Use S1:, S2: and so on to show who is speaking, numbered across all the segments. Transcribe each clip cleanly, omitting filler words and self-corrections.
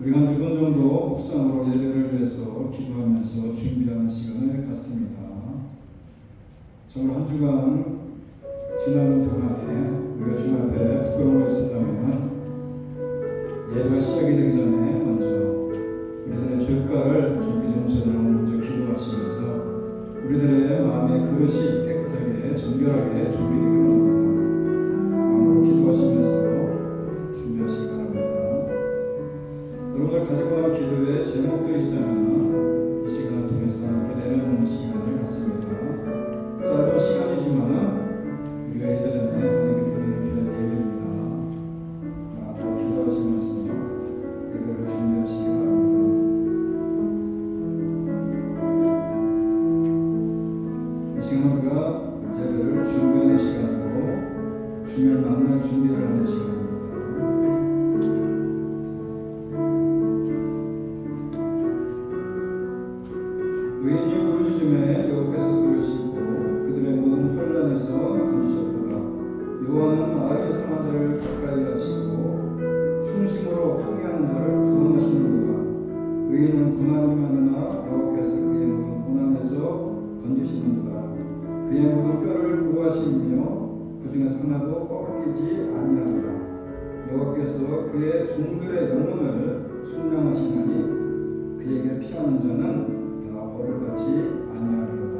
S1: 우리가 1분 정도 묵상으로 예배를 위해서 기도하면서 준비하는 시간을 갖습니다. 정말 한 주간 지나는 동안에 우리가 주 앞에 부끄러운 거 있었다면 예배가 시작이 되기 전에 먼저 우리들의 죄가를 준비 용서를 먼저 기도하시면서 우리들의 마음의 그릇이 깨끗하게 정결하게 준비되기를 원합니다. 마음으로 기도하시면서 준비하시기 바랍니다. 여러분들 가지고 난 기도의 제목들이 있다면 이 시간을 통해서 함께 내려놓는 시간을 갖습니다. 짧은 시간이지만 우리가 예배 전에 하나님께 드리는 귀한 예배입니다. 마음으로 기도하시면서 예배를 준비하시기 바랍니다. 이 시간 우리가 예배를 준비하는 시간이고 주님을 만날 준비를 하는 시간입니다. 의인이 부르짖음에 여호와께서 들으시고 그들의 모든 혼란에서 건지셨도다. 여호와는 마음이 상한 자를 가까이 하시고 충심으로 통회하는 자를 구원하시는도다. 의인은 고난이 많으나 여호와께서 그의 모든 고난에서 건지시는도다. 그의 모든 뼈를 보호하시며 그 중에서 하나도 꺾이지 아니하도다. 여호와께서 그의 종들의 영혼을 속량하시나니 그에게 피하는 자는 벌을 받지 아니하리로다.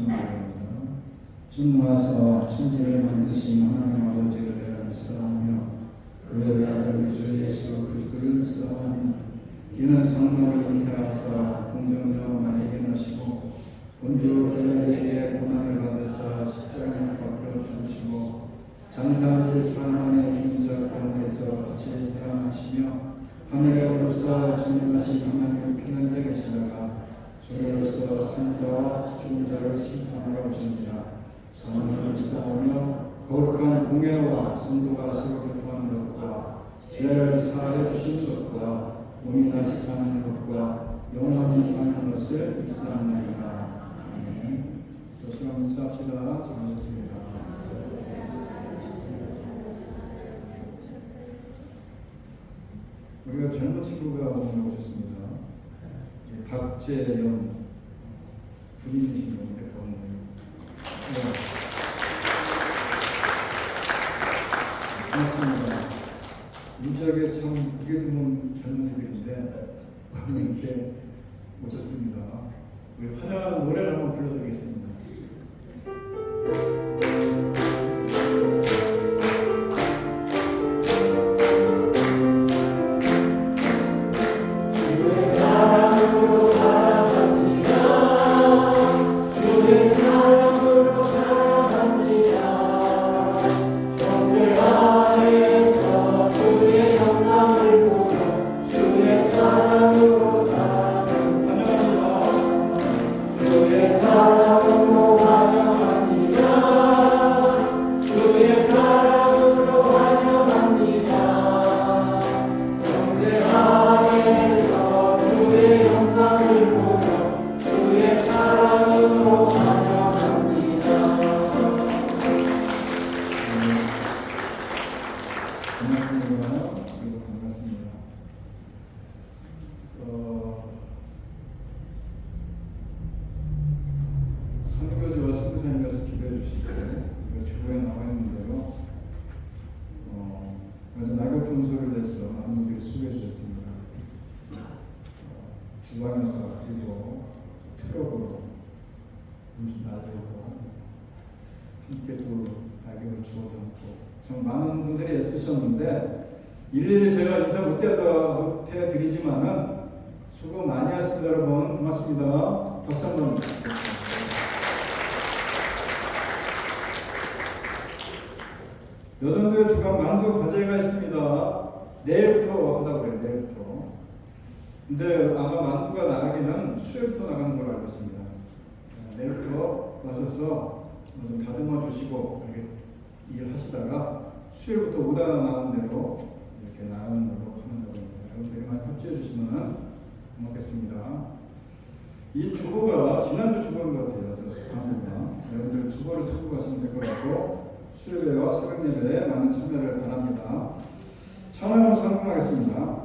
S1: 아멘. 주님께서 천지를 만드신 하나님 아버지를 내가 믿사오며 그의 아들 우리 주 예수 그리스도를 믿사오니 이는 성령을 잉태하사 동정녀 마리아에게 나시고 본디 자를 심판하러 오시니라. 선을 쌓으며 거룩한 공예와 성도가 서로 교통하는 것과 죄를 사하여 주시는 것과 몸이 다시 사는 것과 영원히 사는 것을 믿사옵나이다. 아멘. 교수님 인사합시다. 잘하셨습니다. 우리가 젊은 친구가 오늘 오셨습니다. 박재영 부인이신 분인데 가운데. 반갑습니다. 이 지역에 참 보기 드문 젊은이들인데 오늘 이렇게 오셨습니다. 우리 환영하는 노래를 한번 불러드리겠습니다. 반갑습니다. 선교지와 선교사님께서 기도해 주시고 주보에 나와 있는데요. 먼저 낙엽 종소를 해서 많은 분들이 수고해 주셨습니다. 주방에서 그리고 트럭으로 나들고 함께 또 낙엽을 주워 담고 참 많은 분들이 애쓰셨는데 일일이 제가 인사 못 해드리지만은 수고 많이 하셨습니다. 여러분 고맙습니다. 박수 한번. 여전도에 주간 만두 과제가 있습니다. 내일부터 한다고 그래요. 내일부터. 근데 아마 만두가 나가기는 수요일부터 나가는 걸로 알고 있습니다. 내일부터 와셔서 좀 다듬어 주시고 이렇게 일하시다가 수요일부터 오다 나오는 대로 이렇게 나가는 걸로 하는 겁니다. 여러분들이 많이 협조해 주시면 고맙겠습니다. 이 주보가 지난주 주보인 것 같아요. 여러분들 주보를 찾고 가시면 될 것 같고 수요일과 새벽 예배에 많은 참여를 바랍니다. 찬양으로 성공하겠습니다.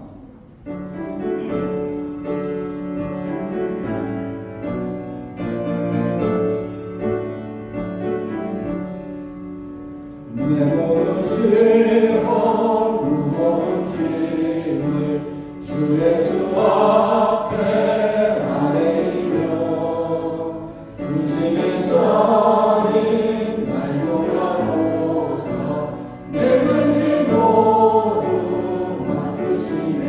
S1: 내 모든 실험 무거운 짐을 주 예수 앞에 아뢰이며 근심에서 날 돌아보사 내 근심 모두 맡으시네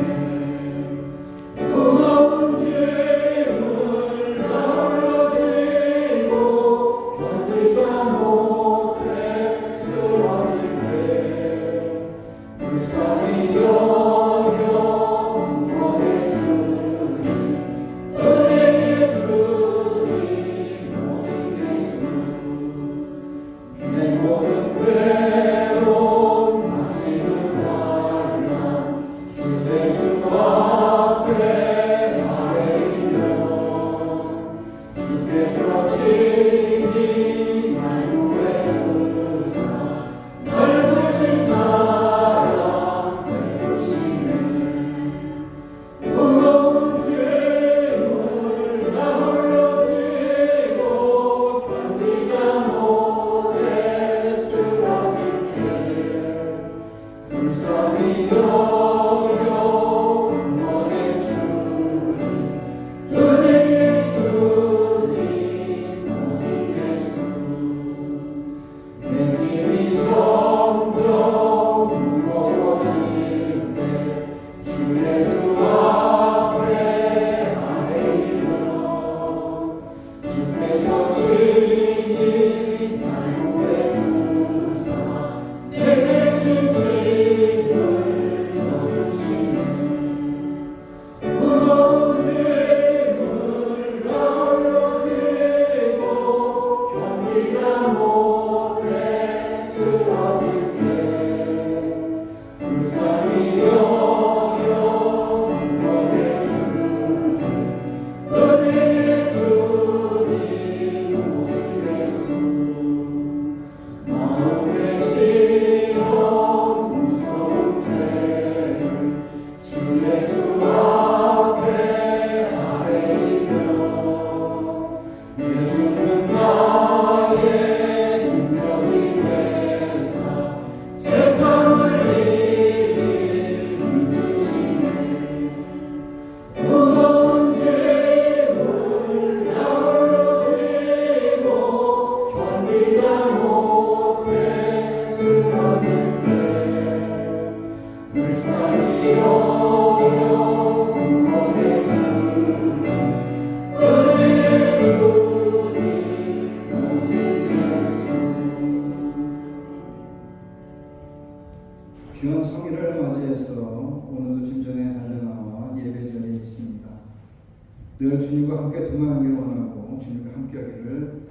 S1: 늘 주님과 함께 동행하기를 원하고 주님과 함께하기를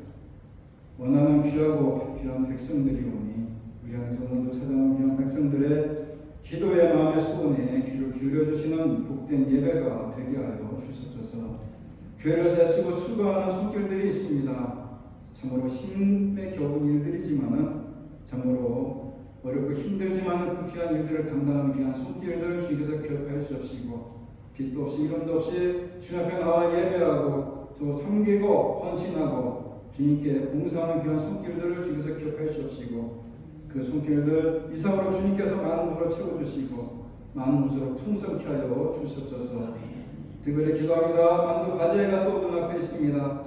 S1: 원하는 귀하고 귀한 백성들이 오니 우리 안에서 오늘도 찾아온 귀한 백성들의 기도의 마음의 소원에 귀를 기울여주시는 복된 예배가 되게 하여 주옵소서. 교회를 세우고 수고하는 손길들이 있습니다. 참으로 힘에 겨운 일들이지만은 참으로 어렵고 힘들지만은 그 귀한 일들을 감당하는 귀한 손길들을 주님께서 기억하여 주옵시고 빛도 없이 이름도 없이 주님 앞에 나와 예배하고 또 섬기고 헌신하고 주님께 봉사하는 귀한 손길들을 주님께서 기억하여 주옵시고 그 손길들 이상으로 주님께서 많은 것으로 채워주시고 많은 것으로 풍성케 하여 주시옵소서. 특별히 기도합니다. 만두 과제가 또 눈앞에 있습니다.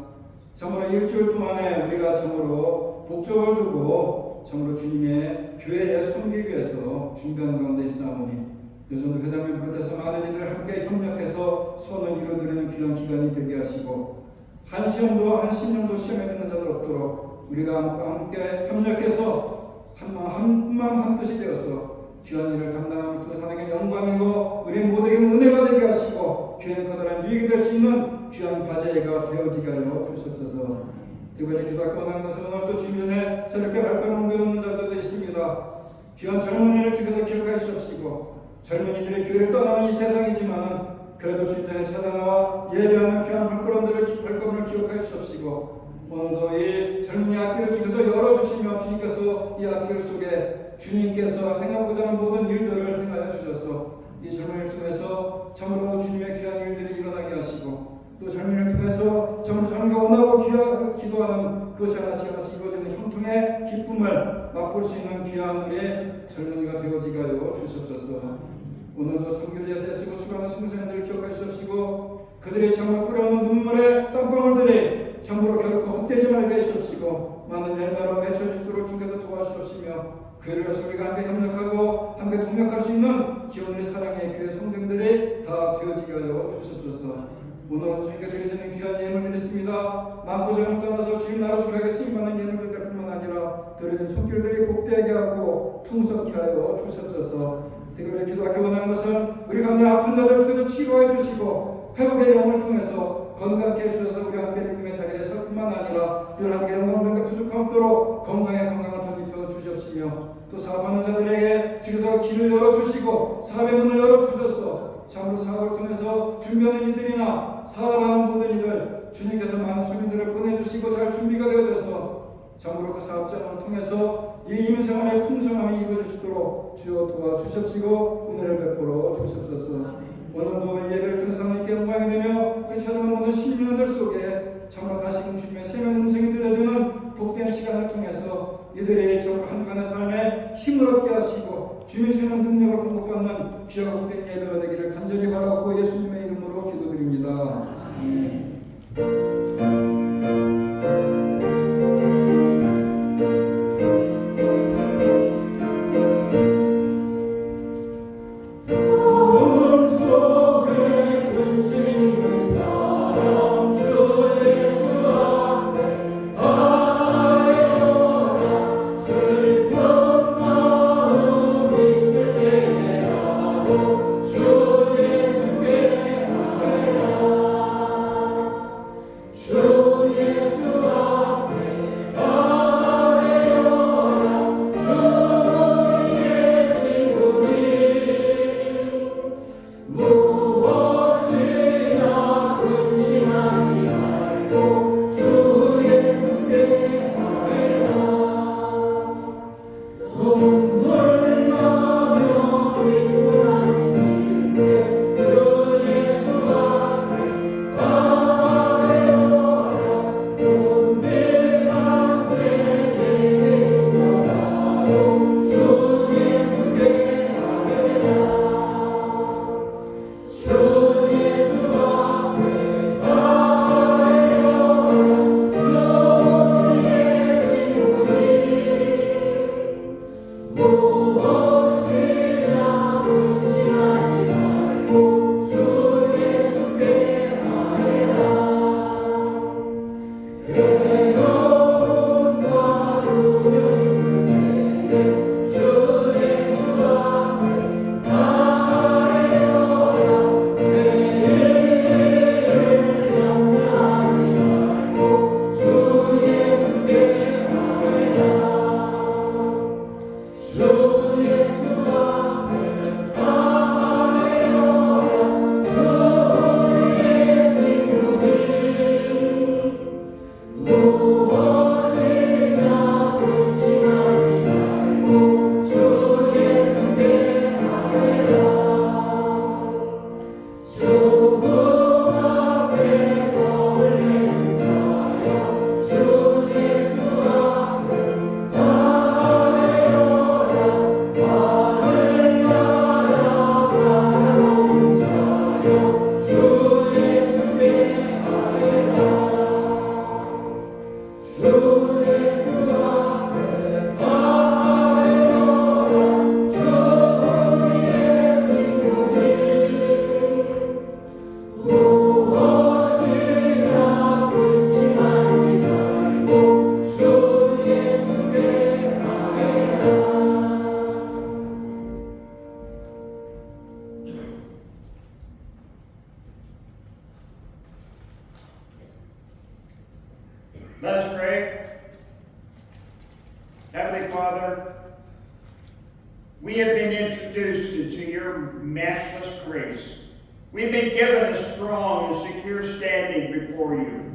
S1: 참으로 일주일 동안에 우리가 참으로 목적을 두고 참으로 주님의 교회에 섬기기 위해서 준비하는 가운데 있사오니 요즘 회장님 비롯해서 많은 이들 함께 협력해서 소원을 이루어드리는 귀한 기간이 되게 하시고 한 시험도 한 10년도 시험에 듣는 자들 없도록 우리가 함께 협력해서 한마음 한뜻이 되어서 귀한 일을 감당하며 또 사랑의 영광이고 우리 모두에게 은혜가 되게 하시고 귀한 커다란 유익이 될 수 있는 귀한 과제가 되어지게 하여 주시옵소서. 특별히 기도하고 원하는 것은 오늘 또 주변에 새롭게 발걸음 옮겨놓는 자들도 있습니다. 귀한 젊은이를 주께서 기억할 수 없시고 젊은이들이 교회를 떠나는 이 세상이지만은 그래도 주님께 찾아나와 예배하는 귀한 발걸음을 기억할 수 없시고 오늘도 이 젊은이 앞길을 주께서 열어주시며 주님께서 이 앞길 속에 주님께서 행하고자 하는 모든 일들을 행하여 주셔서 이 젊은이를 통해서 참으로 주님의 귀한 일들이 일어나게 하시고 또 젊은이를 통해서 참으로 자기가 원하고 기도하는 그것이 하나씩 이루어지는 형통의 기쁨을 맛볼 수 있는 귀한 우리의 젊은이가 되어지게 하여 주시옵소서. 오늘도 선교지에서 애쓰고 수고하는 선생님들을 기억해 주시옵시고 그들이 참으로 뿌려놓은 눈물의 땀방울들이 참으로 결코 헛되지 말게 해주옵시고 많은 열매로 맺혀 수 있도록 주께서 도와주옵시며 교회를 위해서 우리가 함께 협력하고 함께 동력할 수 있는 기원의 사랑의 교회 성도들이 다 되어지게 하여 주시옵소서. 오늘 주님께 드려지는 귀한 예물들이 있습니다. 만고정을 떠나서 주님 나라 주하게 쓰임받는 예물들 뿐만 아니라 드려진 손길들이 복되게 하고 풍성케 하여 주시옵소서. 특별히 기도하기 원하는 것은 우리 가운데 아픈 자들 통해서 치료해 주시고 회복의 영을 통해서 건강케 해주셔서 우리 함께 믿음의 자리에 설 뿐만 아니라 늘 함께 영광과 부족함 없도록 건강을 덧입혀 주시옵시며 또 사업하는 자들에게 주께서 길을 열어주시고 사업의 문을 열어주셔서 참으로 사업을 통해서 준비하는 이들이나 사업하는 모든 이들 주님께서 많은 손님들을 보내주시고 잘 준비가 되어져서 참으로 그 사업장을 통해서 이 임생활의 풍성함이 이루어질 수 있도록 주여 도와주십시고 은혜를 베풀어 주시옵소서. 오늘도 예배를 통해서 하나님께 영광이 되며 우리 찾아온 모든 시민들 속에 참으로 다시금 주님의 세면 음성이 들려주는 복된 시간을 통해서 이들의 정말 한 주간의 삶에 힘을 얻게 하시고 주님의 주는 능력을 공급받는 귀하고 복된 예배가 되기를 간절히 바라고 예수님의 이름으로 기도드립니다.
S2: 주 예수께 Let us pray. Heavenly Father, we have been introduced into your matchless grace. We've been given a strong and secure standing before you.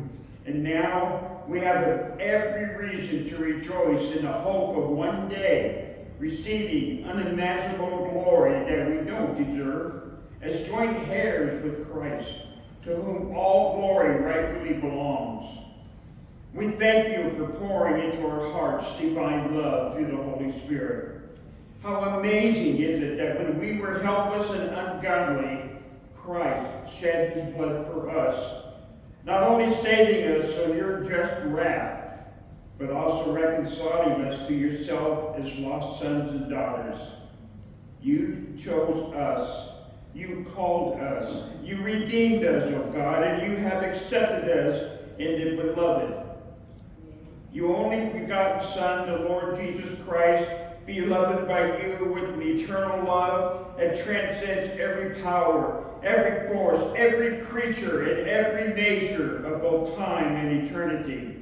S2: And now we have every reason to rejoice in the hope of one day receiving unimaginable glory that we don't deserve, as joint heirs with Christ, to whom all glory rightfully belongs. We thank you for pouring into our hearts divine love through the Holy Spirit. How amazing is it that when we were helpless and ungodly, Christ shed his blood for us, not only saving us from your just wrath, but also reconciling us to yourself as lost sons and daughters. You chose us. You called us. You redeemed us, O God, and you have accepted us in the beloved. Your only begotten Son, the Lord Jesus Christ, beloved by you with an eternal love that transcends every power, every force, every creature, and every measure of both time and eternity.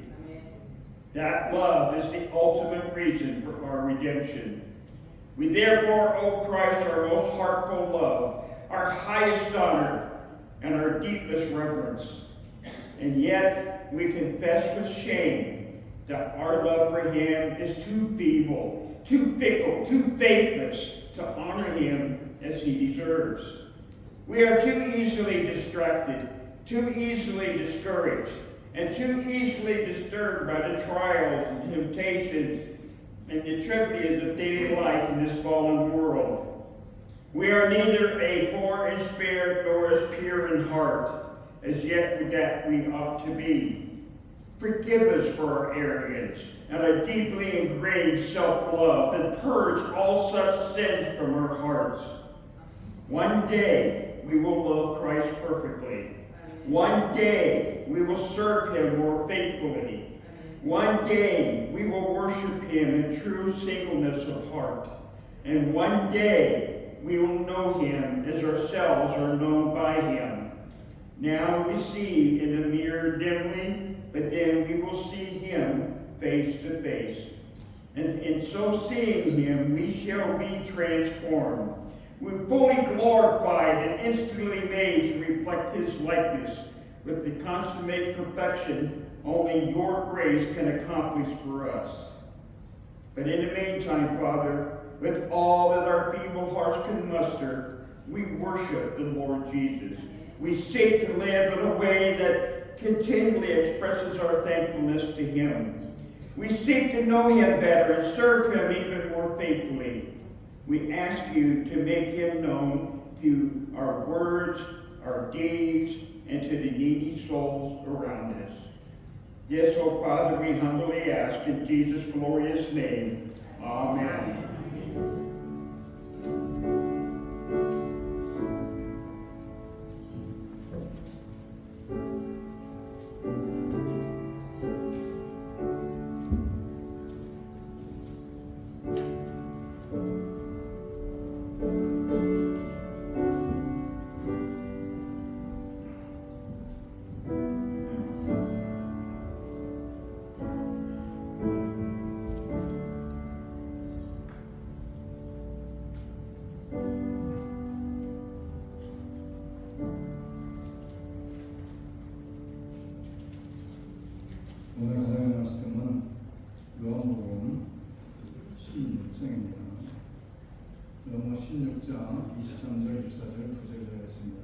S2: That love is the ultimate reason for our redemption. We therefore owe Christ our most heartfelt love, our highest honor, and our deepest reverence. And yet we confess with shame that our love for him is too feeble, too fickle, too faithless to honor him as he deserves. We are too easily distracted, too easily discouraged, and too easily disturbed by the trials and temptations and the tribulations of daily life in this fallen world. We are neither a poor in spirit nor as pure in heart as yet that we ought to be. Forgive us for our arrogance and our deeply ingrained self-love, and purge all such sins from our hearts. One day we will love Christ perfectly. One day we will serve him more faithfully. One day we will worship him in true singleness of heart. And one day we will know him as ourselves are known by him. Now we see in the mirror dimly, but then we will see him face to face. And in so seeing him, we shall be transformed. We're fully glorified and instantly made to reflect his likeness with the consummate perfection only your grace can accomplish for us. But in the meantime, Father, with all that our feeble hearts can muster, we worship the Lord Jesus. We seek to live in a way that continually expresses our thankfulness to him. We seek to know him better and serve him even more faithfully. We ask you to make him known through our words, our deeds, and to the needy souls around us. Yes, O Father, we humbly ask in Jesus' glorious name. Amen.
S1: 오늘 하나님의 말씀은 요한복음 16장입니다. 요한복음 16장 23절, 24절, 9절을 하겠습니다.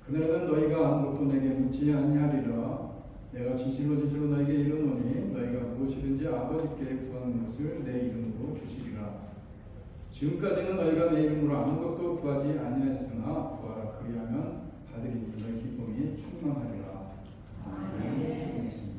S1: 그날에는 너희가 아무것도 내게 묻지 아니하리라. 내가 진실로 진실로 너희에게 이르노니 너희가 무엇이든지 아버지께 구하는 것을 내 이름으로 주시리라. 지금까지는 너희가 내 이름으로 아무것도 구하지 아니하였으나 구하라. 그리하면 받으리니 너희 기쁨이 충만하리라. 아멘. 기도하겠습니다.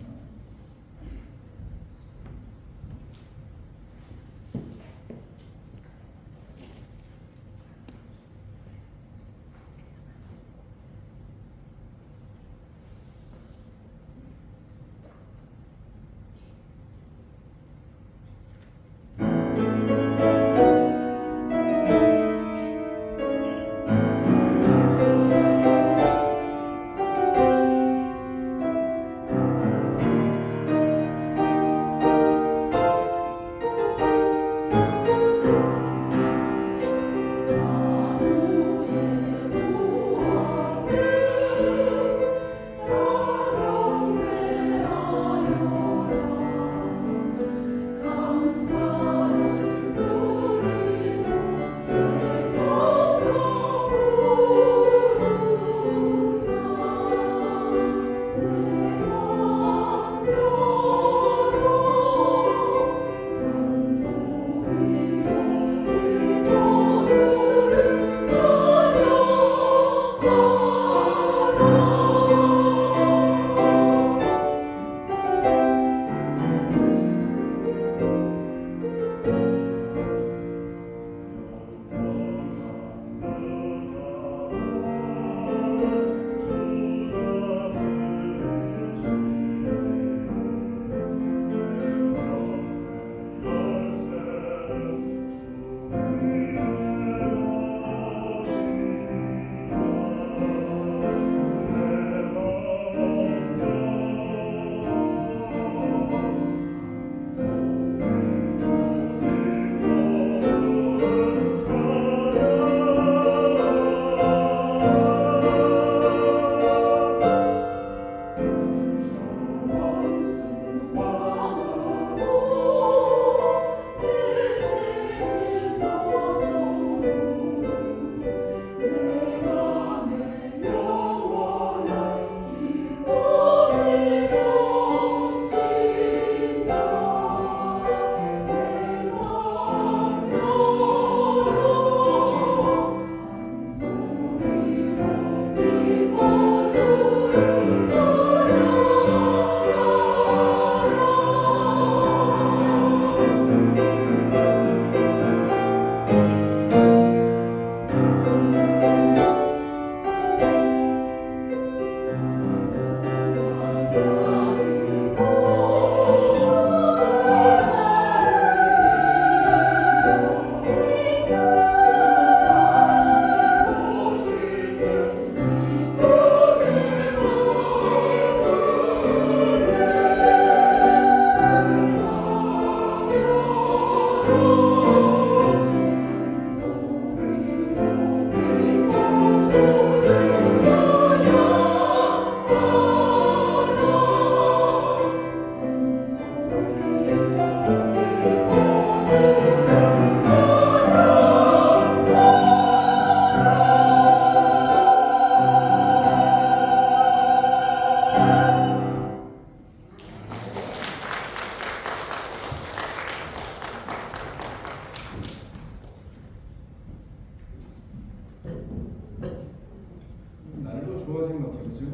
S1: 날도 좋아진 것 같아요, 그죠?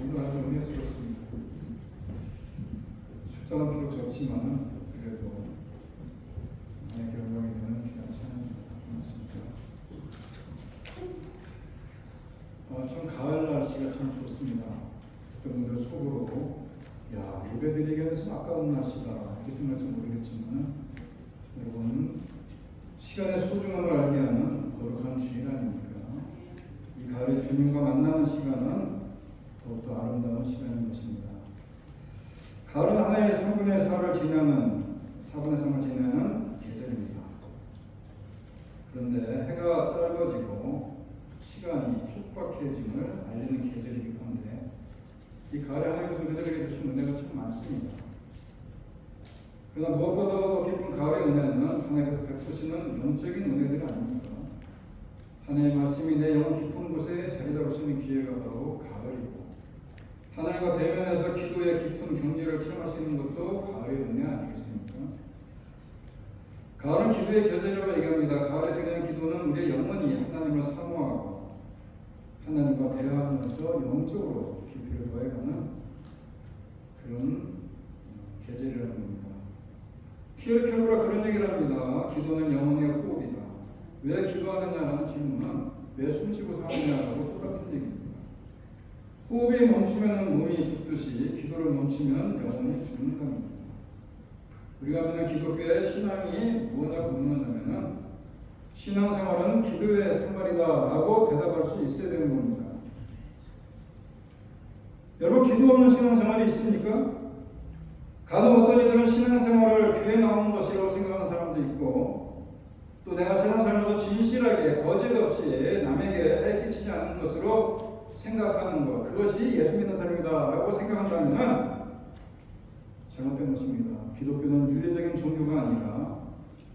S1: 오늘 아주 은혜스럽습니다. 숫자는 비록 적지만 그래도 나의 결정이 되는 귀한 찬양이었습니다. 참 가을 날씨가 참 좋습니다. 어떤 분들 속으로 야, 예배드리기에는 참 아까운 날씨다 이렇게 생각할지 모르겠지만 여러분 시간의 소중함을 알게 하는 거룩한 주일 아닙니까? 이 가을에 주님과 만나는 시간은 더욱더 아름다운 시간인 것입니다. 가을은 하나의 3분의 4를 지나는 4분의 3을 지나는 계절입니다. 그런데 해가 짧아지고 시간이 촉박해짐을 알리는 계절이기도 한데 이 가을에 하나님께서 우리들에게 주신 은혜가 참 많습니다. 그러나 무엇보다도 더 깊은 가을의 은혜는 하나님께서 베푸시는 영적인 은혜들이 아닙니까? 하나님의 말씀이 내 영 깊은 곳에 자리 잡을 수 있는 기회가 바로 가을이고 하나님과 대면해서 기도의 깊은 경지를 체험할 수 있는 것도 가을의 은혜 아니겠습니까? 가을은 기도의 계절이라고 얘기합니다. 가을에 드리는 기도는 우리의 영혼이 하나님을 사모하고 하나님과 대화하면서 영적으로 깊이를 더해가는 그런 계절이라는 겁니다. 피엘 켈러가 그런 얘기를 합니다. 기도는 영혼의 호흡이다. 왜 기도하느냐라는 질문은 왜 숨쉬고 사느냐라고 똑같은 얘기입니다. 호흡이 멈추면 몸이 죽듯이 기도를 멈추면 영혼이 죽는 겁니다. 우리가 믿는 기독교의 신앙이 무엇이라고 묻는다면 신앙생활은 기도의 생활이다라고 대답할 수 있어야 되는 겁니다. 여러분 기도 없는 신앙생활이 있습니까? 간혹 어떤 이들은 신앙생활을 교회 나오는 것이라고 생각하는 사람도 있고 또 내가 세상 살면서 진실하게 거짓 없이 남에게 해를 끼치지 않는 것으로 생각하는 것 그것이 예수 믿는 사람이다라고 생각한다면 잘못된 것입니다. 기독교는 윤리적인 종교가 아니라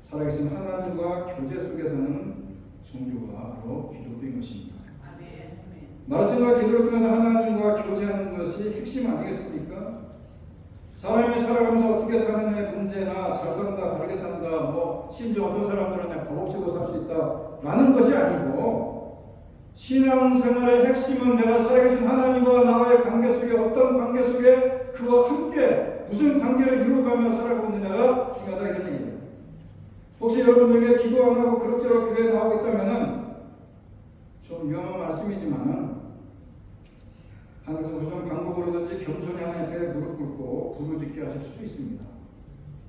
S1: 살아계신 하나님과 교제 속에 사는 종교가 바로 기독교인 것입니다. 말씀과 기도를 통해서 하나님과 교제하는 것이 핵심 아니겠습니까? 사람이 살아가면서 어떻게 사느냐의 문제나 잘 산다, 바르게 산다, 심지어 어떤 사람들은 그냥 법 없이도 살 수 있다 라는 것이 아니고 신앙생활의 핵심은 내가 살아계신 하나님과 나와의 관계 속에 어떤 관계 속에 그와 함께 무슨 관계를 이루어가며 살아가고 있느냐가 중요하다 이런 얘기예요. 혹시 여러분 중에 기도 안 하고 그럭저럭 교회에 나오고 있다면 좀 위험한 말씀이지만 하나님께서 무슨 방법으로든지 겸손히 하나님 앞에 무릎 꿇고 부르짖게 하실 수도 있습니다.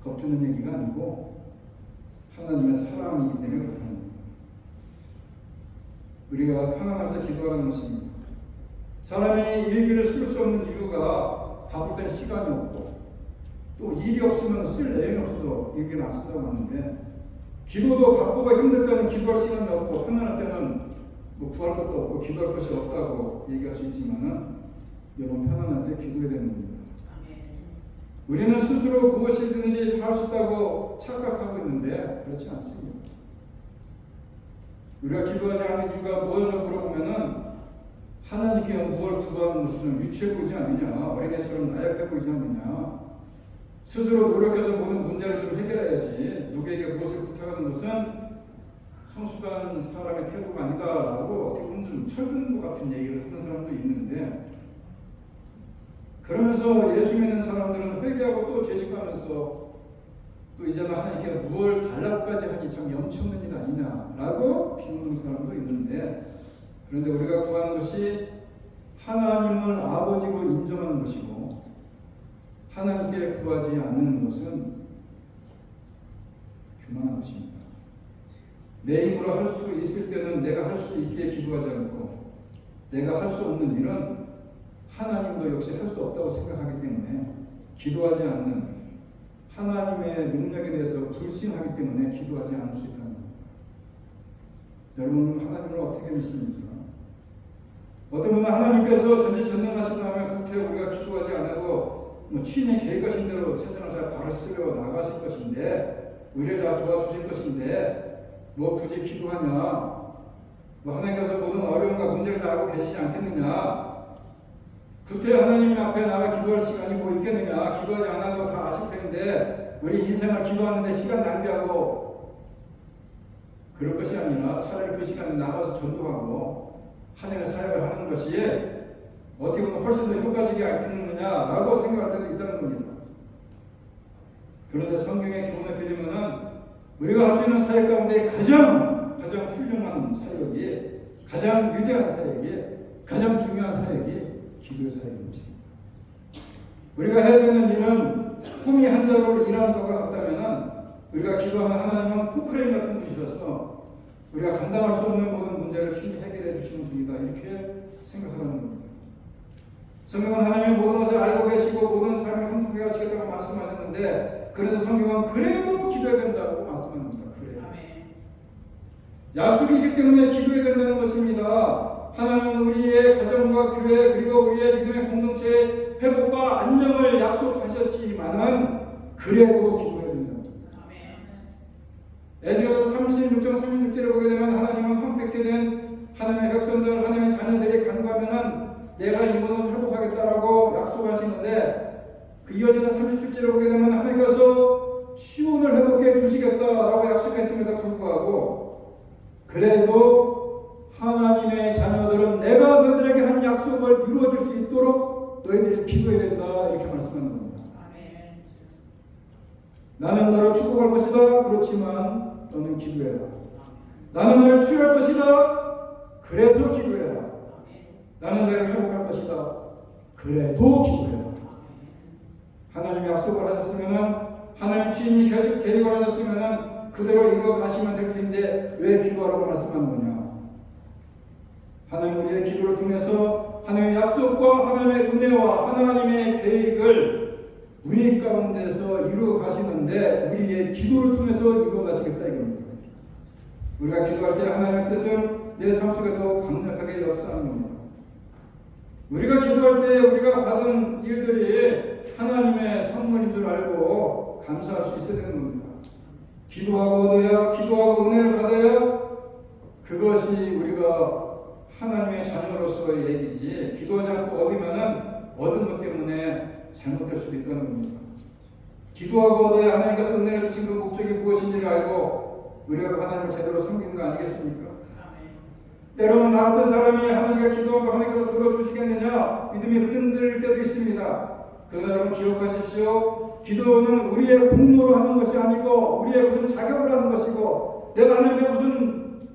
S1: 겁주는 얘기가 아니고 하나님의 사랑이기 때문에 그렇다는 겁니다. 우리가 편안할 때 기도하는 것입니다. 사람이 일기를 쓸 수 없는 이유가 바쁠 땐 시간이 없고 또 일이 없으면 쓸 내용이 없어서 일기를 안 쓴다고 하는데 기도도 바쁘고 힘들 때는 기도할 시간이 없고 편안할 때는 구할 것도 없고 기도할 것이 없다고 얘기할 수 있지만 여러분 편안할 때 기도해야 되는 겁니다. 우리는 스스로 무엇이든지 다 할 수 있다고 착각하고 있는데 그렇지 않습니다. 우리가 기도하지 않는 이유가 무엇이라고 물어보면은 하나님께 무엇을 구하는 것이 좀 유치해 보이지 않느냐, 어린애처럼 나약해 보이지 않느냐, 스스로 노력해서 모든 문제를 좀 해결해야지 누구에게 무엇을 부탁하는 것은 성숙한 사람의 태도가 아니다라고 어떻게 보면 좀 철든 것 같은 얘기를 하는 사람도 있는데 그러면서 예수 믿는 사람들은 회개하고 또 죄짓하면서 또 이제는 하나님께 무엇을 달라고까지 하니 참 염치 없는 일 아니냐라고 비웃는 사람도 있는데 그런데 우리가 구하는 것이 하나님을 아버지로 인정하는 것이고 하나님께 구하지 않는 것은 교만한 것입니다. 내 힘으로 할 수 있을 때는 내가 할 수 있게 기도하지 않고 내가 할 수 없는 일은 하나님도 역시 할 수 없다고 생각하기 때문에 기도하지 않는 하나님의 능력에 대해서 불신하기 때문에 기도하지 않을 수 있다는 겁니다. 여러분 하나님을 어떻게 믿습니까? 어떤 분은 하나님께서 전지전능하시다면 구태 우리가 기도하지 않아도 친히 계획하신 대로 세상을 잘 다스려 나가실 것인데 우리를 잘 도와주실 것인데 굳이 기도하냐? 하나님께서 모든 어려움과 문제를 다 알고 계시지 않겠느냐? 구태 하나님 앞에 나가 기도할 시간이 있겠느냐? 기도하지 않아도 다 아실 텐데 우리 인생을 기도하는데 시간 낭비하고 그럴 것이 아니라 차라리 그 시간에 나가서 전도하고 하나님의 사역을 하는 것이 어떻게 보면 훨씬 더 효과적이지 않겠느냐라고 생각할 때도 있다는 겁니다. 그런데 성경의 교훈에 빌리면은 우리가 할 수 있는 사역 가운데 가장 훌륭한 사역이 가장 위대한 사역이 가장 중요한 사역이 기도의 사역인 것입니다. 우리가 해야 되는 일은 품위 한 자루로 일하는 것과 같다면은 우리가 기도하면 하나님은 포크레인 같은 분이셔서 우리가 감당할 수 없는 모든 문제를 충분히 해결해 주시는 분이다 이렇게 생각하는 겁니다. 성경은 하나님의 모든 것을 알고 계시고 모든 삶을 함께 하시겠다고 말씀하셨는데 그래도 성경은 그래도 기도해야 된다고 말씀합니다. 그래요. 약속이 있기 때문에 기도해야 된다는 것입니다. 하나님은 우리의 가정과 교회 그리고 우리의 믿음의 공동체의 회복과 안녕을 약속하셨지만은 그래도 기도해야 된다. 에스겔서 36장 36절을 보게 되면 하나님은 황폐케 된 하나님의 백성들 하나님의 자녀들이 간구하면은 내가 이 모든 것을 회복하겠다라고 약속하시는데 그 이어지는 37절을 보게 되면 하나님께서 시온을 회복해 주시겠다라고 약속했음에도 불구하고 그래도 하나님의 자녀들은 내가 너희들에게 한 약속을 이루어줄 수 있도록 너희들이 기도해야 된다 이렇게 말씀하는 겁니다. 나는 너를 축복할 것이다. 그렇지만 너는 기도해라. 나는 너를 치유할 것이다. 그래서 기도해라. 나는 너를 회복할 것이다. 그래도 기도해라. 하나님이 약속을 하셨으면 하나님 주인이 계속 계획을 하셨으면 그대로 이거 가시면 될 텐데 왜 기도하라고 말씀하는 거냐? 하나님 우리의 기도를 통해서 하나님의 약속과 하나님의 은혜와 하나님의 계획을 우리 가운데서 이루어 가시는데 우리의 기도를 통해서 이루어 가시겠다 이겁니다. 우리가 기도할 때 하나님의 뜻은 내 삶 속에도 강력하게 역사하는 겁니다. 우리가 기도할 때 우리가 받은 일들이 하나님의 선물인 줄 알고 감사할 수 있어야 되는 겁니다. 기도하고 얻어야 기도하고 은혜를 받아야 그것이 우리가 하나님의 자녀로서의 얘기지 기도하지 않고 얻으면은 얻은 것 때문에 잘못될 수도 있다는 겁니다. 기도하고 얻어야 하나님께서 은혜를 주신 그 목적이 무엇인지를 알고 우리가 하나님을 제대로 섬기는 거 아니겠습니까? 때로는 나 같은 사람이 하나님께 기도하고 하나님께서 들어주시겠느냐 믿음이 흔들릴 때도 있습니다. 그러나 여러분 기억하십시오. 기도는 우리의 공로로 하는 것이 아니고 우리의 무슨 자격으로 하는 것이고 내가 하나님께 무슨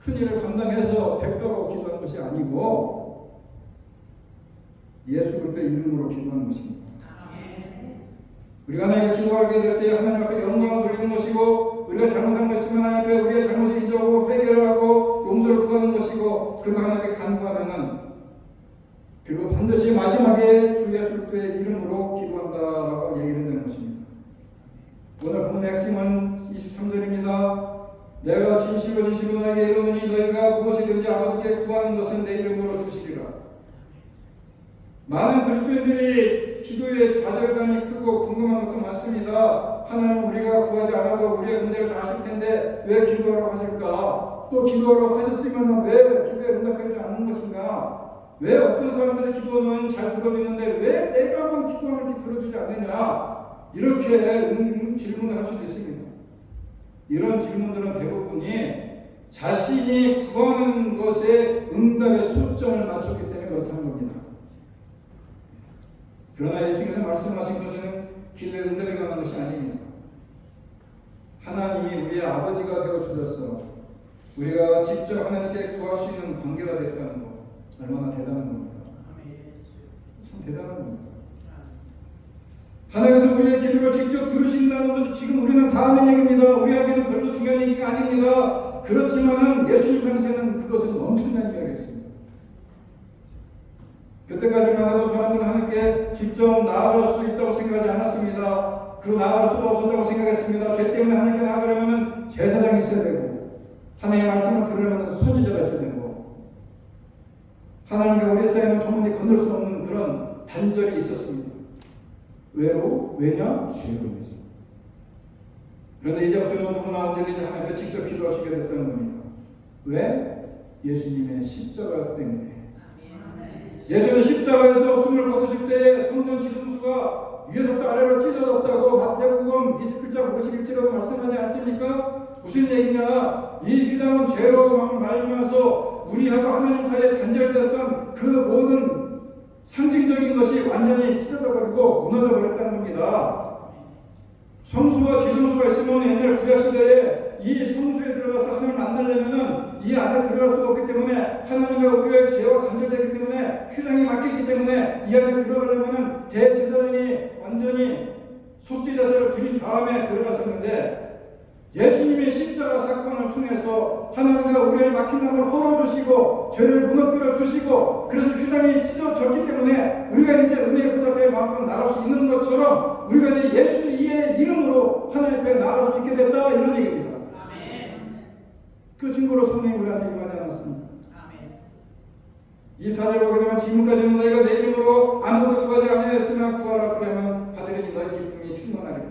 S1: 큰 일을 감당해서 대가로 기도하는 것이 아니고 예수 그리스도의 이름으로 기도하는 것입니다. 우리가 하나님께 기도하게 될 때 하나님 앞에 영광을 돌리는 것이고 우리가 잘못한 것 있으면 하나님 앞에 우리의 잘못을 인정하고 회개를 하고 용서를 구하는 것이고 그리고 하나님께 간구하면은 그리고 반드시 마지막에 주 예수 그리스도의 이름으로 기도한다라고 얘기를 한다는 것입니다. 오늘 본문의 핵심은 23절입니다. 내가 진실로 너에게 이르노니 너희가 무엇이든지 아버지께 구하는 것은 내 이름으로 주시리라. 많은 그리스도인들이 기도의 좌절감이 크고 궁금한 것도 많습니다. 하나님 우리가 구하지 않아도 우리의 문제를 다 아실 텐데 왜 기도하라고 하실까? 또 기도하라고 하셨으면 왜 기도에 응답하지 않는 것인가? 왜 어떤 사람들의 기도는 잘 들어주는데 왜 내가만 기도하면 이렇게 들어주지 않느냐? 이렇게 질문을 할 수도 있습니다. 이런 질문들은 대부분이 자신이 구하는 것에 응답에 초점을 맞췄기 때문에 그렇다는 겁니다. 그러나 예수님께서 말씀하신 것은 기도의 응답에 관한 것이 아닙니다. 하나님이 우리의 아버지가 되어 주셔서 우리가 직접 하나님께 구할 수 있는 관계가 됐다는 것. 얼마나 대단한 겁니다. 참 대단한 겁니다. 하나님께서 우리의 기도를 직접 들으신다는 것은 지금 우리는 다 아는 얘기입니다. 우리에게는 별로 중요한 얘기가 아닙니다. 그렇지만은 예수님 당시에는 그것은 엄청난 이야기였습니다. 그때까지만 해도 사람들은 하나님께 직접 나아갈 수 있다고 생각하지 않았습니다. 그 나아갈 수가 없었다고 생각했습니다. 죄 때문에 하나님께 나아가려면 제사장이 있어야 되고, 하나님의 말씀을 들으려면 선지자가 있어야 되고, 하나님과 우리 사이는 도무지 건널 수 없는 그런 단절이 있었습니다. 왜냐? 죄로 인해서. 그런데 이제부터는 누구나 언제든지 하나님께 직접 기도하시게 됐다는 겁니다. 왜? 예수님의 십자가 때문에. 예수는 십자가에서 숨을 거두실 때 성전 지성소가 위에서부터 아래로 찢어졌다고 마태복음 27장 51절에도 말씀하지 않습니까? 무슨 얘기냐? 이 휘장은 죄로 말미암아서 우리하고 하나님 사이에 단절되었던 그 모든 상징적인 것이 완전히 찢어져 버리고 무너져 버렸다는 겁니다. 성수와 지성소가 있으면 옛날 구약시대에 이 성수에 들어가서 하나님을 만나려면은 이 안에 들어갈 수가 없기 때문에, 하나님과 우리의 죄와 단절되기 때문에, 휴장이 막히기 때문에 이 안에 들어가려면은 대제사장이 완전히 속죄제사를 드린 다음에 들어갔었는데, 예수님의 십자가 사건을 통해서 하나님과 우리의 막힌 남을 헐어주시고 죄를 무너뜨려 주시고, 그래서 휴장이 찢어졌기 때문에 우리가 이제 은혜의 보좌 앞에 마음껏 나갈 수 있는 것처럼 우리가 이제 예수의 이름으로 하나님 앞에 나갈 수 있게 됐다, 이런 얘기입니다. 그 증거로 성령이 우리한테 임하지 않았습니다. 이 사절을 보게 되면 지금까지는 너희가 내 이름으로 아무것도 구하지 아니하였으나 구하라, 그러면 받으리니 너희 기쁨이 충만하리라.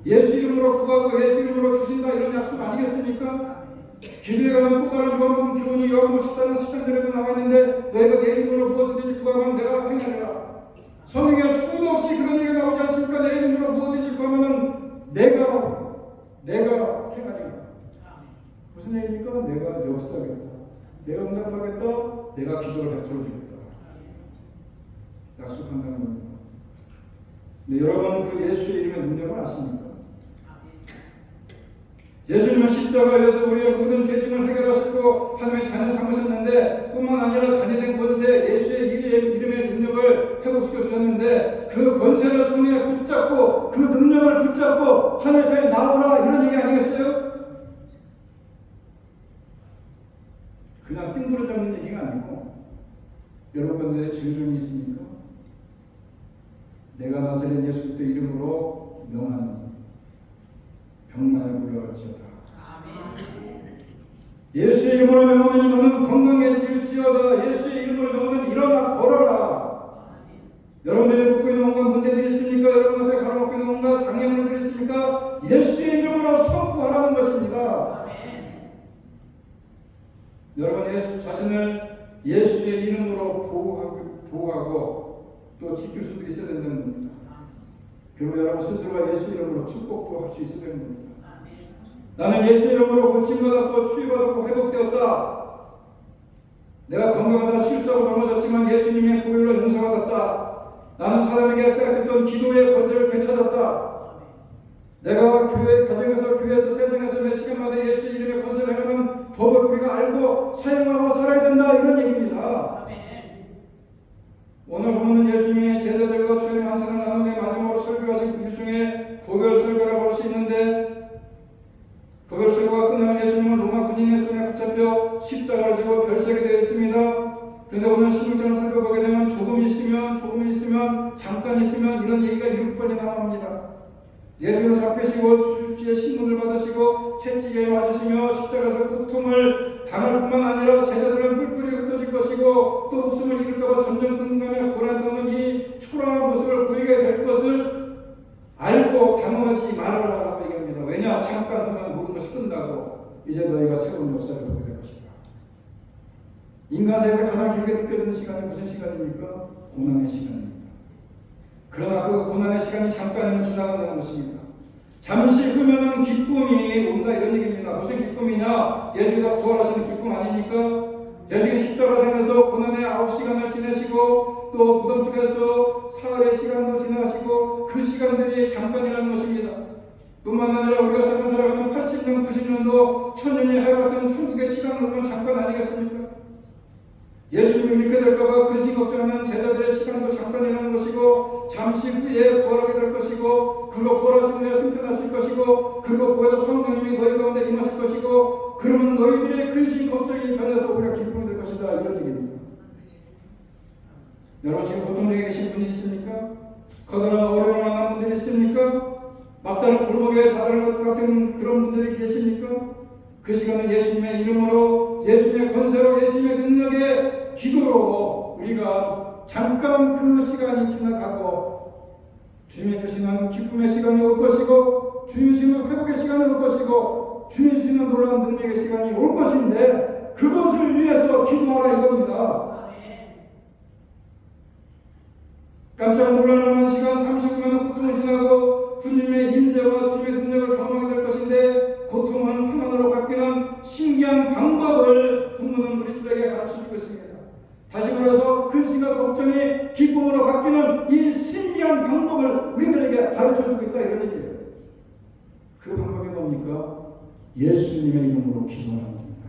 S1: 예수 이름으로 구하고 예수 이름으로 주신다, 이런 약속 아니겠습니까? 기도에 관한 또 다른 요한복음 교훈이 요한복음 14장 13절에도 나와 있는데, 너희가 내 이름으로 무엇이든지 구하면 내가 행하리라. 성경에 수도 없이 그런 얘기가 나오지 않습니까? 내 이름으로 무엇이든지 구하면 내가 행하리라. 무슨 얘기입니까? 내가 역사하겠다, 내가 응답하겠다, 내가 기적을 베풀어 주겠다, 약속한다는 겁니다. 근데 여러분, 그 예수의 이름의 능력을 아십니까? 예수님은 십자가에서 우리의 모든 죄짐을 해결하셨고 하나님의 자녀 삼으셨는데, 뿐만 아니라 자녀된 권세, 예수의 이름의 능력을 회복시켜 주셨는데, 그 권세를 손에 붙잡고 그 능력을 붙잡고 하나님 앞에 나오라, 이런 얘기 아니겠어요? 그냥 띵부를 잡는 얘기가 아니고, 여러분들의 질문이 있습니까? 내가 나사렛 예수 그리스도 이름으로 명하노니 병마에 물려갈지어다. 예수의 이름으로 명하노니 너는 건강해질지어다. 예수의 이름으로 명하노니 일어나 걸어라. 여러분들이 묻고 있는 온갖 문제들이 있습니까? 여러분 앞에 가로막고 있는 온갖 장애물들이 있습니까? 예수의 이름으로 선포하라는 것입니다. 여러분 자신을 예수의 이름으로 보호하고 또 지킬 수도 있어야 된다는 겁니다. 그리고 여러분 스스로가 예수 이름으로 축복도 할 수 있어야 되는 겁니다. 나는 예수 이름으로 고침받았고 치유받았고 회복되었다. 내가 건강하다 실수하고 넘어졌지만 예수님의 보혈로 용서받았다. 나는 사람에게 뺏겼던 기도의 권세를 되찾았다. 내가 가정에서 교회에서 세상에서 매 시간마다 예수의 이름의 권세를 행하는 법을 우리가 알고 사용하고 살아야 된다, 이런 얘기입니다. 오늘 보면 예수님의 제자들과 주의 만찬을 나누는 마지막으로 설교하신 그 중에 고별 설교라고 할 수 있는데, 고별 설교가 끝나면 예수님은 로마 군인의 손에 붙잡혀 십자가를 지고 별세게 되어 있습니다. 그런데 오늘 16장을 살펴보게 되면 조금 있으면 잠깐 있으면 이런 얘기가 6번이 나옵니다. 예수는 잡히시고 주의 신문을 받으시고 채찍에 맞으시며 십자가에서 고통을 당할 뿐만 아니라 제자들은 뿔뿔이 흩어질 것이고 또 목숨을 잃을까봐 점점 등간에 고난도는 이 초라한 모습을 보이게 될 것을 알고 당황하지 말아라라고 얘기합니다. 왜냐? 잠깐 후면 모든 것이 끝나고 이제 너희가 새로운 역사를 보게 될 것이다. 인간 세상에서 가장 길게 느껴지는 시간이 무슨 시간입니까? 고난의 시간입니다. 그러나 그 고난의 시간이 잠깐이면 지나간다는 것입니다. 잠시 후면은 기쁨이 온다, 이런 얘기입니다. 무슨 기쁨이냐? 예수가 부활하시는 기쁨 아닙니까? 예수님 십자가상에서 고난의 9시간을 지내시고 또 무덤 속에서 사흘의 시간도 지나시고 그 시간들이 잠깐이라는 것입니다. 뿐만 아니라 우리가 세상 살아가는 80년, 90년도, 1000년이 하여 같은 천국의 시간으로는 잠깐 아니겠습니까? 예수님이 이렇게 될까봐 근심 걱정하는 제자들의 시간도 잠깐이라는 것이고 잠시 후에 부활하게 될 것이고 그거 부활하신 후에 승천하실 것이고 그거 보여서 성령님이 너희 가운데 임하실 것이고 그러면 너희들의 근심 걱정이 변해서 오히려 기쁨이 될 것이다 이런 얘기입니다. 여러분 지금 고통중에 계신 분이 있습니까? 거듭난 어려움을 만난 분들이 있습니까? 막다른 골목에 다다른 것 같은 그런 분들이 계십니까? 그 시간은 예수님의 이름으로 예수님의 권세로 예수님의 능력의 기도로 우리가 잠깐 그 시간이 지나가고 주님이 주시는 기쁨의 시간이 올 것이고 주님이 주시는 회복의 시간이 올 것이고 주님이 주시는 놀라운 능력의 시간이 올 것인데 그것을 위해서 기도하라 이겁니다. 깜짝 놀랄만한 시간 잠시 후면 고통을 지나고 주님의 임재와 주님의 능력을 경험하게 될 것인데 고통은 평안으로 바뀌는 신기한 방법을 본문은 우리들에게 가르쳐주고 있습니다. 다시 말해서 근심과 걱정이 기쁨으로 바뀌는 이 신기한 방법을 우리들에게 가르쳐주고 있다 이런 얘기예요. 그 방법이 뭡니까? 예수님의 이름으로 기도하는 겁니다.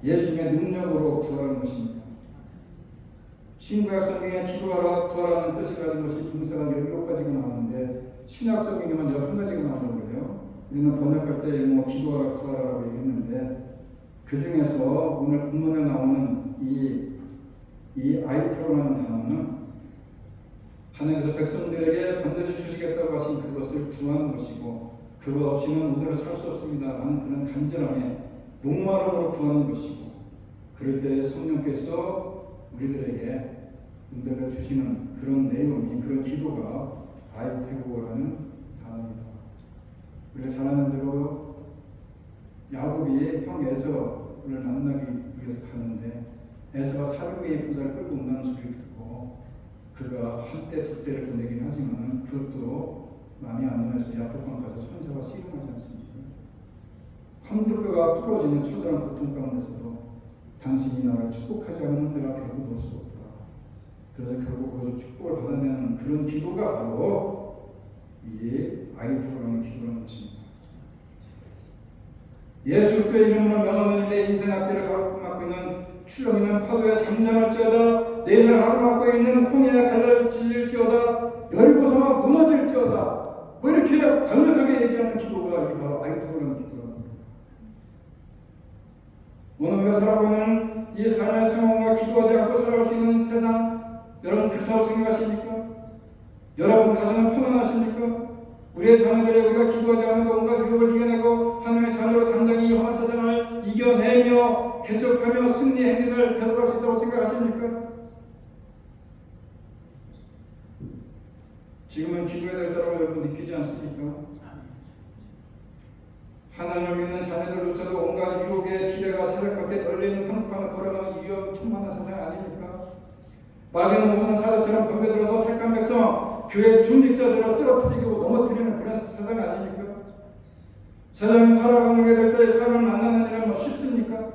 S1: 예수님의 능력으로 구하는 것입니다. 신구약 성경에 기도하라 구하라는 뜻을 가진 것이 동사가 17가지가 나오는데 신약 성경에만 11가지가 나오는 거예요. 우리는 번역할 때 뭐 기도하라 구하라라고 얘기했는데 그 중에서 오늘 본문에 나오는 이 아이프로라는 단어는 하나님께서 백성들에게 반드시 주시겠다고 하신 그것을 구하는 것이고 그것 없이는 오늘을 살 수 없습니다 라는 그런 간절함에 목마름으로 구하는 것이고 그럴 때 성령께서 우리들에게 응답해 주시는 그런 내용이 그런 기도가 아이테고라는 단어입니다. 우리가 잘 아는 대로 야곱이 형 에서를 만나기 위해서 가는데 에서가 사륙의 부자를 끌고 온다는 소리를 듣고 그가 한때 두 때를 보내긴 하지만 그것도 마음이 안 놓여서 야복강 가서 손사와 씨름하지 않습니까? 한두뼈가 부러지는 처절한 고통 가운데서도 당신이 나를 축복하지 않으면 내가 결국 올 수 없다. 그래서 결국 거기서 축복을 받아내는 그런 기도가 바로 이 아이토라는 기도라는 것입니다. 예수 그리스도의 이름으로 명하노니 내 인생 앞길을 가로막고 있는 출렁이는 파도에 잠잠할지어다 내 인생을 가로막고 있는 홍해에 갈라질지어다 여리고성은 무너질지어다 뭐 이렇게 강력하게 얘기하는 기도가 이 바로 아이토라는 기도랍니다. 오늘 우리가 살아가고 있는 이 삶의 상황과 기도하지 않고 살아갈 수 있는 세상 여러분 그렇다고 생각하십니까? 여러분 가정은 편안하십니까? 우리의 자녀들이 우리가 기도하지 않아도 온갖 유혹을 이겨내고 하나님의 자녀로 당당히 이 험한 세상을 이겨내며 개척하며 승리 행진을 계속할 수 있다고 생각하십니까? 지금은 기도해야 될 때라고 여러분 느끼지 않습니까? 하나님을 믿는 자녀들조차도 온갖 유혹의 지뢰가 세력밖에 널리는 한국판을 걸어가는 위험 충만한 세상 아닙니까? 마귀는 모든 사자처럼 덤벼들어서 택한 백성 교회 중직자들을 쓰러뜨리고 넘어뜨리는 그런 세상 아닙니까? 세상 살아가게 될 때 사람을 만나는 일은 뭐 쉽습니까?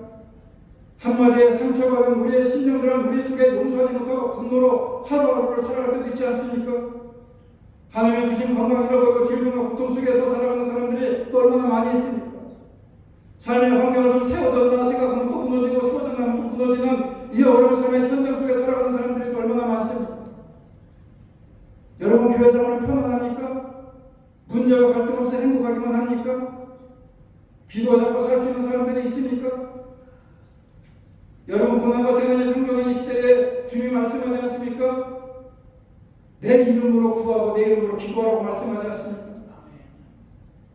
S1: 한마디의 상처받은 우리의 심령들은 우리 속에 용서하지 못하고 분노로 하루하루를 살아갈 때도 있지 않습니까? 하나님의 주신 건강 잃어버리고 질병과 고통 속에서 살아가는 사람들이 또 얼마나 많이 있습니까? 삶의 환경을 좀 세워졌나 생각하면 또 무너지고 세워졌나 하면 또 무너지는 이 어려운 삶의 현장 속에 살아가는 사람들이 또 얼마나 많습니까? 여러분 교회 생활은 편안합니까? 문제와 갈등 없이 행복하기만 합니까? 기도하지 않고 살 수 있는 사람들이 있습니까? 여러분 고난과 재난이 성경의 이 시대에 주님이 말씀하지 않습니까? 내 이름으로 구하고 내 이름으로 기도하라고 말씀하지 않습니까?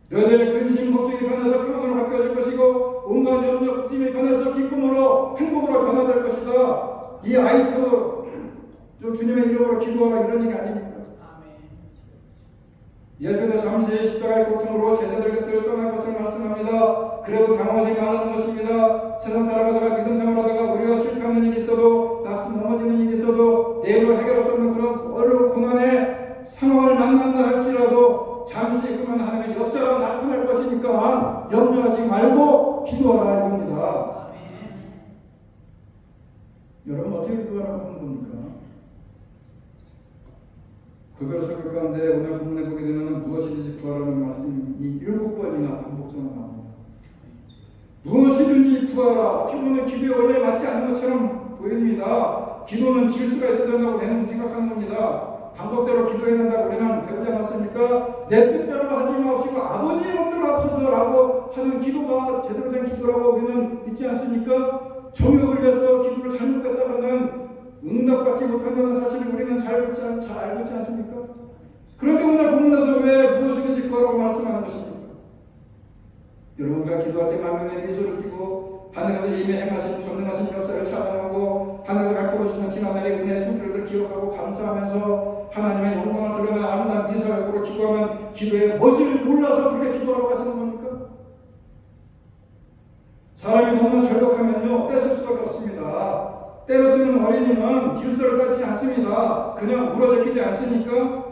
S1: 너희들의 근심 걱정이 변해서 평안으로 바뀌어질 것이고 온갖 염려 걱정이 변해서 기쁨으로 행복으로 변화될 것이다. 이 아이도 주님의 이름으로 기도하라 이런 얘기 아닙니까? 예수께서 잠시 십자가의 고통으로 제자들 곁을 떠날 것을 말씀합니다. 그래도 당하지 말라는 것입니다. 세상 살아가다가 믿음 생활하다가 우리가 실패하는 일이 있어도 낙심 넘어지는 일이 있어도 내일로 해결할 수 없는 그런 어려운 고난의 상황을 만난다 할지라도 잠시 그만 하나님의 역사가 나타날 것이니까 염려하지 말고 기도하라 이겁니다. 여러분 어떻게 기도하라고 하는 겁니까? 그걸 설교 가운데 오늘 본문에 보게 되면 무엇이든지 구하라는 말씀이 7번이나 반복적으로 나옵니다. 무엇이든지 구하라. 어떻게 보면 기도에 원래 맞지 않는 것처럼 보입니다. 기도는 질서가 있어야 된다고 대놓고 생각하는 겁니다. 방법대로 기도해야 된다고 우리는 배우지 않았습니까? 내 뜻대로 하지 마옵시고 아버지의 뜻대로 하옵소서라고 하는 기도가 제대로 된 기도라고 우리는 믿지 않습니까? 정에 걸려서 기도를 잘못했다가는 응답받지 못한다는 사실을 우리는 잘 알고 있지 않습니까? 그런데 오늘 본문에서 왜 무엇이든지 구하라고 말씀하는 것입니까? 여러분과 기도할 때 만면에 미소를 띠고 하늘에서 이미 행하신 전능하신 역사를 찬양하고 하늘에서 베풀어 주시는 지난날의 은혜의 손길을 기억하고 감사하면서 하나님의 영광을 드러내는 아름다운 미사역으로 기도하는 기도의 멋을 몰라서 그렇게 기도하러 가시는 겁니까? 사람이 너무나 절박하면요 떼쓸 수밖에 없습니다. 때를 쓰는 어린이는 질서를 따지지 않습니다. 그냥 물어제끼지 않습니까?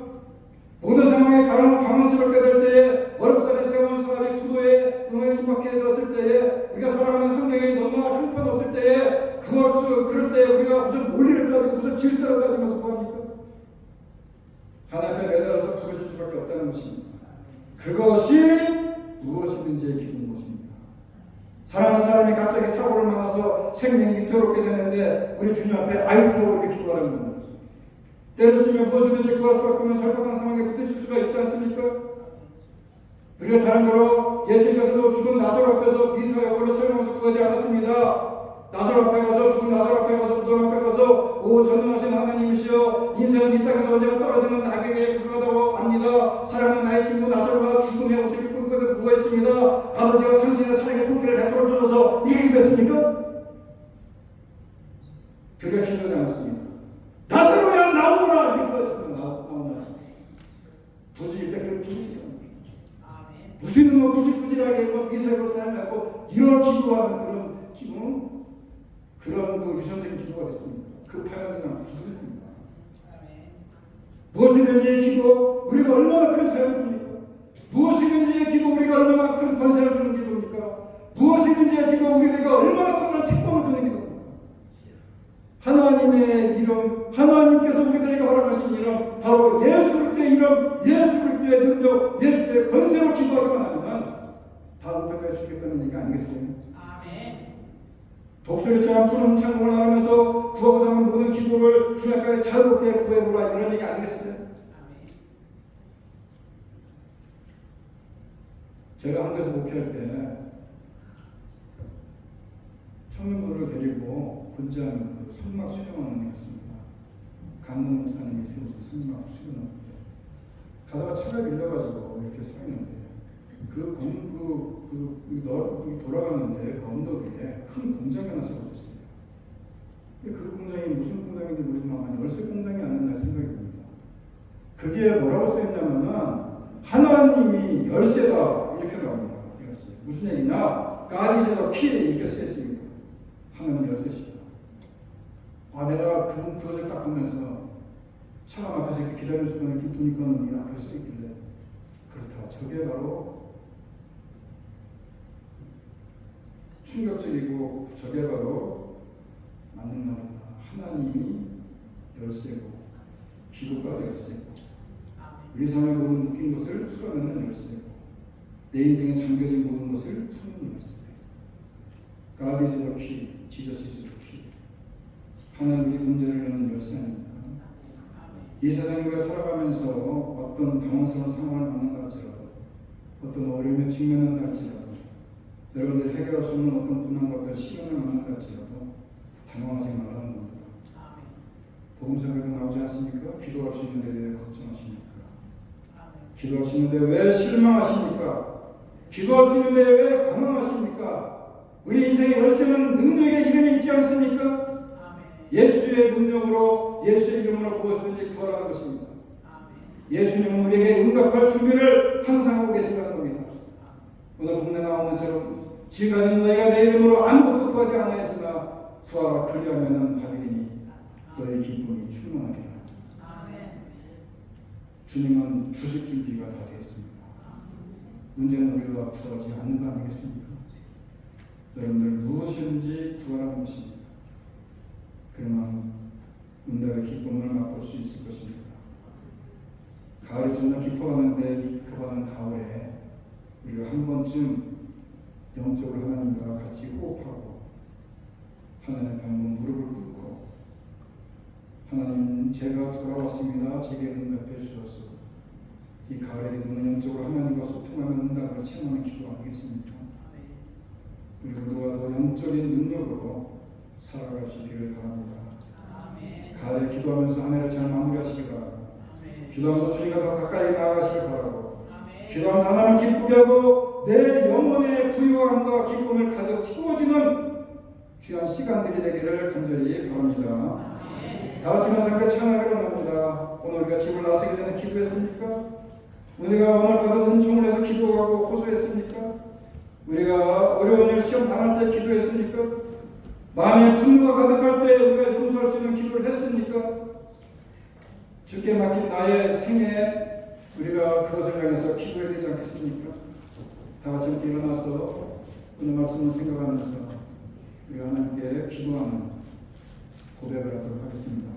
S1: 모든 상황에 당황스럽게 될 때에 어렵사리 세운 사업이 부도에 임박해졌을 때에 우리가 살아가는 환경이 너무나 형편없을 때에 그럴 때 우리가 무슨 논리를 따지고 무슨 질서를 따지면서 뭐합니까? 하나님 앞에 매달아서 부르실 수밖에 없다는 것입니다. 그것이 무엇이든지의 기도인 것입니다. 사랑하는 사람이 갑자기 사고를 만나서 생명이 위태롭게 되는데 우리 주님 앞에 아유타고 이렇게 기도하는 겁니다. 때를 쓰면 무엇이든지 구할 수밖에 없는 절박한 상황에 부딪힐 수가 있지 않습니까? 우리가 잘 알고 예수님께서도 죽은 나사로 앞에서 미사역으로 설명해서 구하지 않았습니다. 나사로 앞에 가서 죽은 나사로 앞에 가서 무덤 앞에 가서 오 전능하신 하나님이시여 인생은 이 땅에서 언제가 떨어지는 낙에게 불과하다고 합니다. 사랑하는 나의 친구 나사로가 죽음의 옷을 입고 있는데 뭐가 있습니다. 아버지가 당신의 사랑의 손길을 베풀어 주셔서 이게 됐습니까? 그가 기도하지 않았습니다. 나사로야 나오너라 이렇게 기도했습니다. 나오너라. 부지일 때 그렇게 부지지 무슨 뭐 부질부질하게 뭐 미사역으로 사용하고 이런 기도하는 그런 기도 그런 그 유선적인 기도가 됐습니까? 그 파열은 기도입니다. 무엇이든지 기도 우리가 얼마나 큰 사역을 줍니까? 무엇이든지 기도 우리가 얼마나 큰 권세를 주는 기도입니까? 무엇이든지 기도 우리가 얼마나 큰 특권을 주는 기도입니까? 하나님의 이름, 하나님께서 우리들에게 허락하신 이름, 바로 예수 그리스도의 이름, 예수 그리스도의 능력, 예수 그리스도의 권세로 기도하기만 하면 다 응답해 주겠다는 얘기 아니겠어요? 아멘. 독수리처럼 푸른 창공을 나누면서 구하고자 하는 모든 기도를 주님께 자유롭게 구해보라 이런 얘기 아니겠어요? 아멘. 제가 한국에서 목회할 때 청년부를 데리고 군장 선막 수련원에 갔습니다. 강문 목사님이 세우신 선막 수련원인데 가다가 차가 밀려가지고 이렇게 서 있는데 돌아가는데 그 언덕 위에 큰 공장이 하나 세워졌어요. 그 공장이 무슨 공장인지 모르지만 열쇠 공장이 아닌가 생각이 듭니다. 그게 뭐라고 써있냐면은 하나님이 열쇠다 이렇게 나옵니다. 열쇠. 무슨 얘기냐? God is the key 이렇게 써있습니다. 하나님 열쇠시다. 내가 그것을 딱 보면서 차가 앞에서 이렇게 기다리는 순간에 이렇게 보니까 야, 그게 써있길래 그렇다. 저게 바로 충격적이고 저게 바로 맞는 말입니다. 하나님이 열쇠고 기도가 열쇠고 우리 삶의 모든 묶인 것을 풀어내는 열쇠고 내 인생에 잠겨진 모든 것을 푸는 열쇠. God is the key, Jesus is the key. 하나님 우리 문제를 여는 열쇠 아닙니까? 이 세상에 우리가 살아가면서 어떤 당황스러운 상황을 만난다 할지라도 어떤 어려움에 직면한다 할지라도 여러분들이 해결할 수 없는 어떤 분난과 어떤 시련을 만난다 할지라도 당황하지 말라는 겁니다. 복음서에도 나오지 않습니까? 기도할 수 있는데 왜 걱정하십니까? 기도할 수 있는데 왜 실망하십니까? 기도할 수 있는데 왜 방황하십니까? 우리 인생의 열쇠는 능력의 이름이 있지 않습니까? 예수의 능력으로 예수의 이름으로 무엇이든지 구하라는 것입니다. 예수님은 우리에게 응답할 준비를 항상 하고 계신다는 겁니다. 오늘 본문에 나오는 것처럼 지금까지 너희가 내 이름으로 아무것도 구하지 않았으나 구하라 그리하면 받으리니 너희 기쁨이 충만하리라. 주님은 주실 준비가 다 되었습니다. 문제는 우리가 구하지 않는 거 아니겠습니까? 여러분들 무엇이든지 구하라는 것입니다. 그러면 응답의 기쁨을 맛볼 수 있을 것입니다. 가을이 점점 깊어가는데 급하는 가을에 우리가 한 번쯤 영적으로 하나님과 같이 호흡하고 하나님 방문 무릎을 꿇고 하나님, 제가 돌아왔습니다. 제게 응답해 주셔서 이 가을의 기도는 영적으로 하나님과 소통하는 응답을 체험하는 기도하겠습니까? 우리 모두가 더 영적인 능력으로 살아갈 수 있기를 바랍니다. 가을에 기도하면서 한 해를 잘 마무리하시기 바랍니다. 기도하면서 주님과 더 가까이 나아가시길 바라고, 기도하면서 하나님을 기쁘게 하고 내 영혼의 부유함과 기쁨을 가득 채워지는 귀한 시간들이 되기를 간절히 바랍니다. 다 같이 함께 찬양하기로 합니다. 오늘 우리가 집을 나서기 전에 기도했습니까? 우리가 오늘 받은 은총을 해서 기도하고 호소했습니까? 우리가 어려운 일 시험 당할 때 기도했습니까? 마음의 분노가 가득할 때 우리가 용서할 수 있는 기도를 했습니까? 주께 맡긴 나의 생애에 우리가 그것을 향해서 기도해야 되지 않겠습니까? 다 같이 함께 일어나서 오늘 말씀을 생각하면서 우리가 하나님께 기도하는 고백을 하도록 하겠습니다.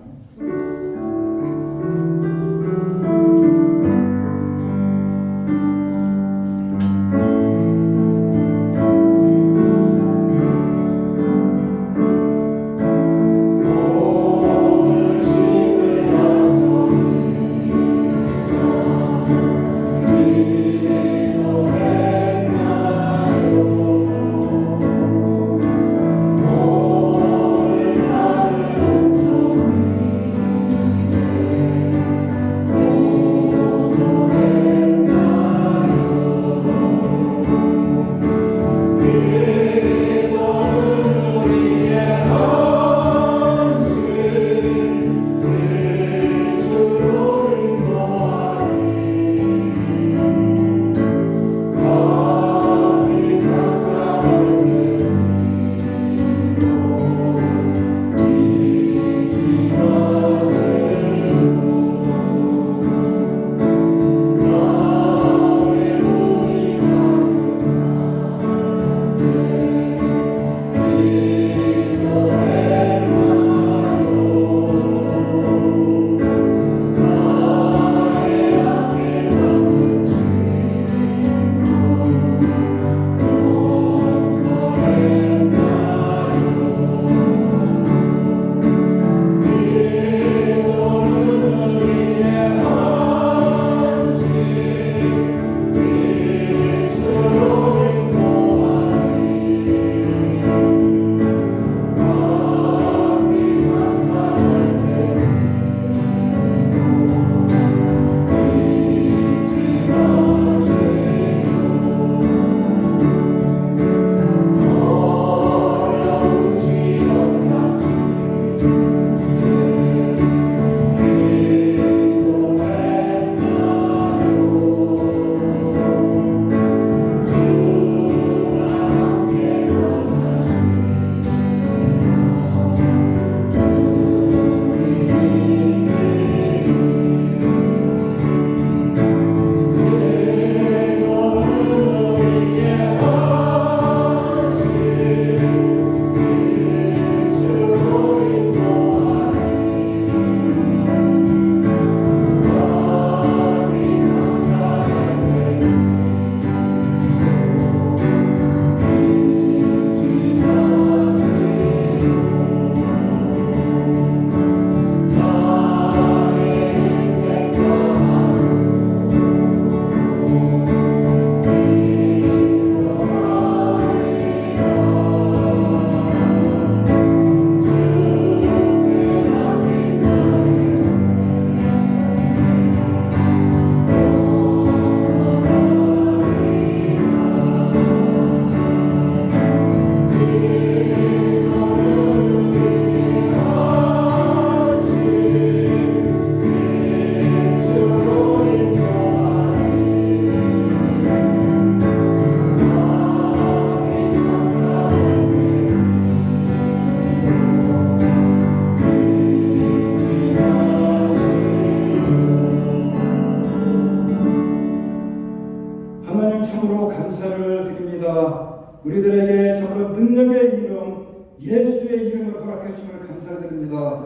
S1: 우리들에게 참으로 능력의 이름 예수의 이름을 허락해 주심을 감사드립니다.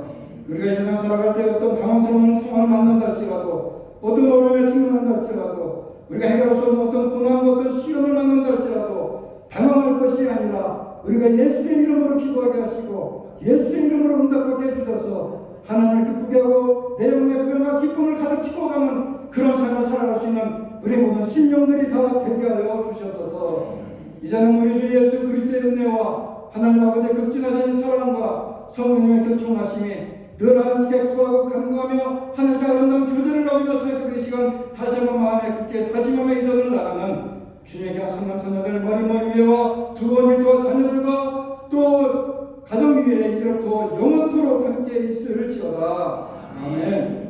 S1: 우리가 이 세상 살아갈 때 어떤 당황스러운 상황을 만난다 할지라도, 어떤 어려움에 직면한다 할지라도, 우리가 해결할 수 없는 어떤 고난과 어떤 시련을 만난다 할지라도 당황할 것이 아니라 우리가 예수의 이름으로 기도하게 하시고 예수의 이름으로 응답하게 해주셔서 하나님을 기쁘게 하고 내 영혼의 부요와 기쁨을 가득 채워가는 그런 삶을 살아갈 수 있는 우리 모든 심령들이 다 되게 하여 주시옵소서. 이제는 우리 주 예수 그리스도의 은혜와 하나님 아버지의 극진하신 사랑과 성령님의 교통하심이 늘 하나님께 구하고 간구하며 하나님께 아름다운 교제를 나누며 살고 이 시간 다시 한번 마음에 굳게 다짐하며 이 자리를 나가는 주님의 성남 소녀들 머리 위에와 두번 일터와 자녀들과 또 가정 위에 이제부터 영원토록 함께 있을지어다. 아멘.